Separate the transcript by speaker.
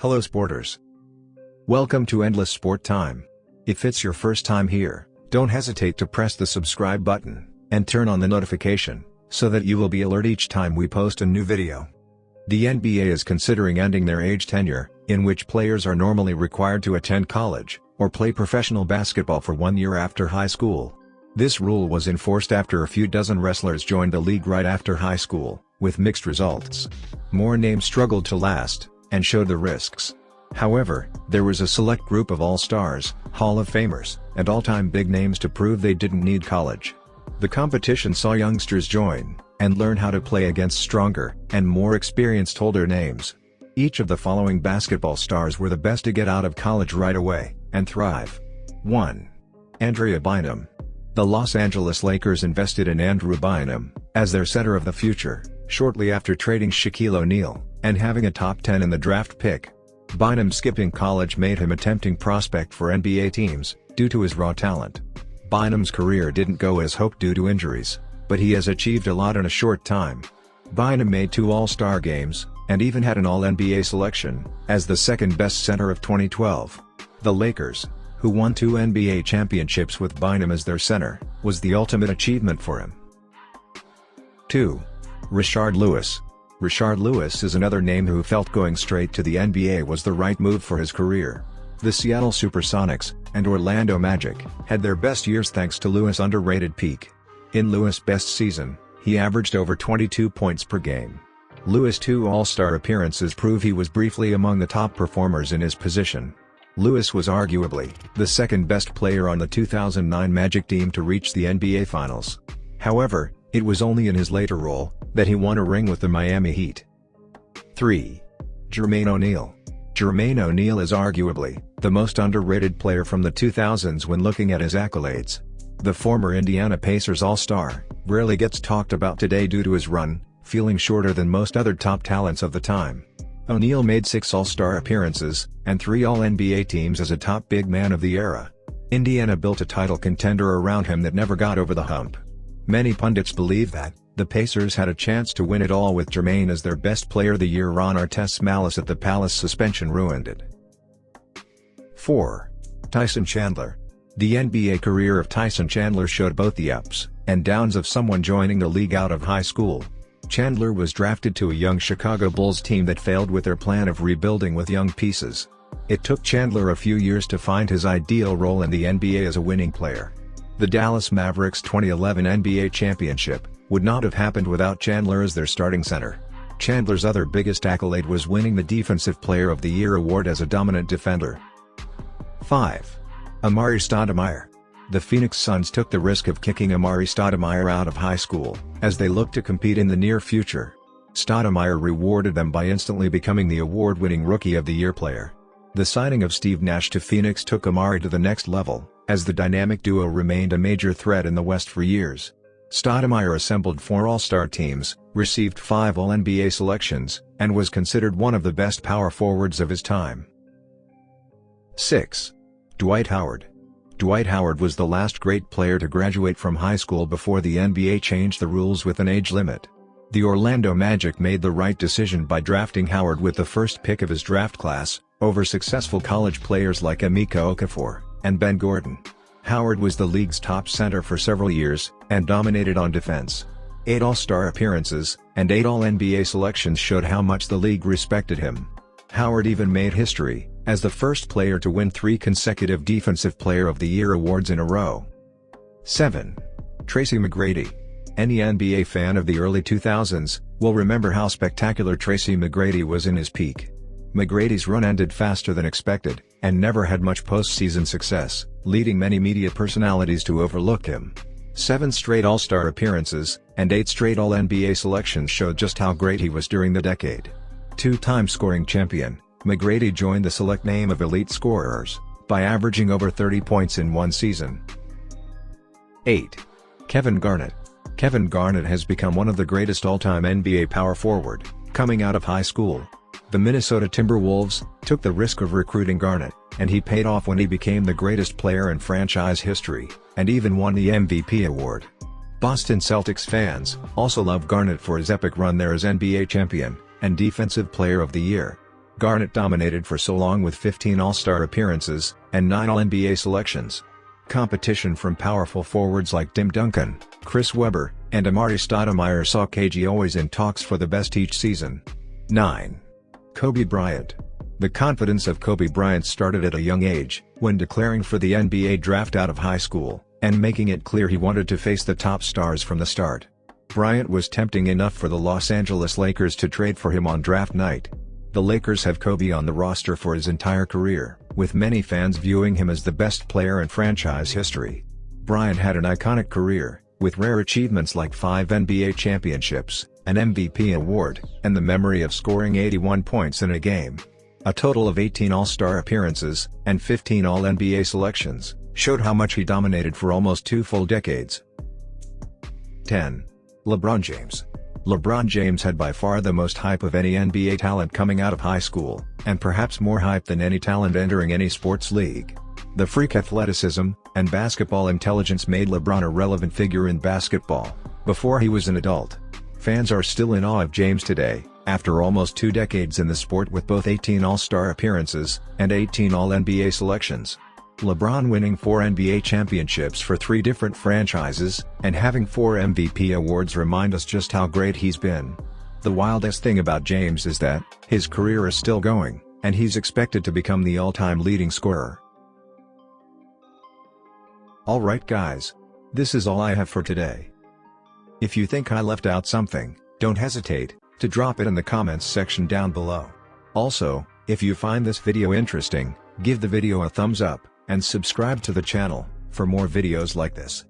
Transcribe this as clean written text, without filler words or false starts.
Speaker 1: Hello sporters. Welcome to Endless Sport Time. If it's your first time here, don't hesitate to press the subscribe button, and turn on the notification, so that you will be alerted each time we post a new video. The NBA is considering ending their age tenure, in which players are normally required to attend college, or play professional basketball for 1 year after high school. This rule was enforced after a few dozen wrestlers joined the league right after high school, with mixed results. More names struggled to last, and showed the risks. However, there was a select group of all-stars, Hall of Famers, and all-time big names to prove they didn't need college. The competition saw youngsters join, and learn how to play against stronger, and more experienced older names. Each of the following basketball stars were the best to get out of college right away, and thrive. 1. Andrea Bynum. The Los Angeles Lakers invested in Andrew Bynum, as their center of the future, shortly after trading Shaquille O'Neal, and having a top 10 in the draft pick. Bynum skipping college made him a tempting prospect for NBA teams, due to his raw talent. Bynum's career didn't go as hoped due to injuries, but he has achieved a lot in a short time. Bynum made 2 All-Star games, and even had an All-NBA selection, as the second-best center of 2012. The Lakers, who won 2 NBA championships with Bynum as their center, was the ultimate achievement for him. 2. Rashard Lewis. Rashard Lewis is another name who felt going straight to the NBA was the right move for his career. The Seattle Supersonics, and Orlando Magic, had their best years thanks to Lewis' underrated peak. In Lewis' best season, he averaged over 22 points per game. Lewis' 2 All-Star appearances prove he was briefly among the top performers in his position. Lewis was arguably the second-best player on the 2009 Magic team to reach the NBA Finals. However, it was only in his later role that he won a ring with the Miami Heat. 3. Jermaine ONeal. Jermaine ONeal is arguably the most underrated player from the 2000s when looking at his accolades. The former Indiana Pacers All-Star rarely gets talked about today due to his run, feeling shorter than most other top talents of the time. ONeal made 6 All-Star appearances, and 3 All-NBA teams as a top big man of the era. Indiana built a title contender around him that never got over the hump. Many pundits believe that the Pacers had a chance to win it all with Jermaine as their best player of the year. Ron Artest's malice at the Palace suspension ruined it. 4. Tyson Chandler. The NBA career of Tyson Chandler showed both the ups and downs of someone joining the league out of high school. Chandler was drafted to a young Chicago Bulls team that failed with their plan of rebuilding with young pieces. It took Chandler a few years to find his ideal role in the NBA as a winning player. The Dallas Mavericks' 2011 NBA championship would not have happened without Chandler as their starting center. Chandler's other biggest accolade was winning the Defensive Player of the Year award as a dominant defender. 5. Amari Stotemire. The Phoenix Suns took the risk of kicking Amari Stotemire out of high school, as they looked to compete in the near future. Stotemire rewarded them by instantly becoming the award-winning Rookie of the Year player. The signing of Steve Nash to Phoenix took Amari to the next level, as the dynamic duo remained a major threat in the West for years. Stotemire assembled 4 All-Star teams, received 5 All-NBA selections, and was considered one of the best power forwards of his time. 6. Dwight Howard. Dwight Howard was the last great player to graduate from high school before the NBA changed the rules with an age limit. The Orlando Magic made the right decision by drafting Howard with the first pick of his draft class, over successful college players like Emeka Okafor and Ben Gordon. Howard was the league's top center for several years, and dominated on defense. 8 All-Star appearances, and 8 All-NBA selections showed how much the league respected him. Howard even made history, as the first player to win 3 consecutive Defensive Player of the Year awards in a row. 7. Tracy McGrady. Any NBA fan of the early 2000s will remember how spectacular Tracy McGrady was in his peak. McGrady's run ended faster than expected, and never had much postseason success, leading many media personalities to overlook him. 7 straight All-Star appearances, and 8 straight All-NBA selections showed just how great he was during the decade. 2-time scoring champion, McGrady joined the select name of elite scorers, by averaging over 30 points in one season. 8. Kevin Garnet. Kevin Garnet has become one of the greatest all-time NBA power forward, coming out of high school. The Minnesota Timberwolves took the risk of recruiting Garnet, and he paid off when he became the greatest player in franchise history, and even won the MVP award. Boston Celtics fans also love Garnet for his epic run there as NBA champion, and Defensive Player of the Year. Garnet dominated for so long with 15 All-Star appearances, and 9 All-NBA selections. Competition from powerful forwards like Tim Duncan, Chris Webber, and Amari Stotemire saw KG always in talks for the best each season. 9. Kobe Bryant. The confidence of Kobe Bryant started at a young age, when declaring for the NBA draft out of high school, and making it clear he wanted to face the top stars from the start. Bryant was tempting enough for the Los Angeles Lakers to trade for him on draft night. The Lakers have Kobe on the roster for his entire career, with many fans viewing him as the best player in franchise history. Bryant had an iconic career, with rare achievements like 5 NBA championships, an MVP award, and the memory of scoring 81 points in a game. A total of 18 All-Star appearances, and 15 All-NBA selections, showed how much he dominated for almost 2 full decades. 10. LeBron James. LeBron James had by far the most hype of any NBA talent coming out of high school, and perhaps more hype than any talent entering any sports league. The freak athleticism and basketball intelligence made LeBron a relevant figure in basketball, before he was an adult. Fans are still in awe of James today, after almost 2 decades in the sport with both 18 All-Star appearances, and 18 All-NBA selections. LeBron winning 4 NBA championships for 3 different franchises, and having 4 MVP awards remind us just how great he's been. The wildest thing about James is that, his career is still going, and he's expected to become the all-time leading scorer. Alright guys. This is all I have for today. If you think I left out something, don't hesitate to drop it in the comments section down below. Also, if you find this video interesting, give the video a thumbs up, and subscribe to the channel, for more videos like this.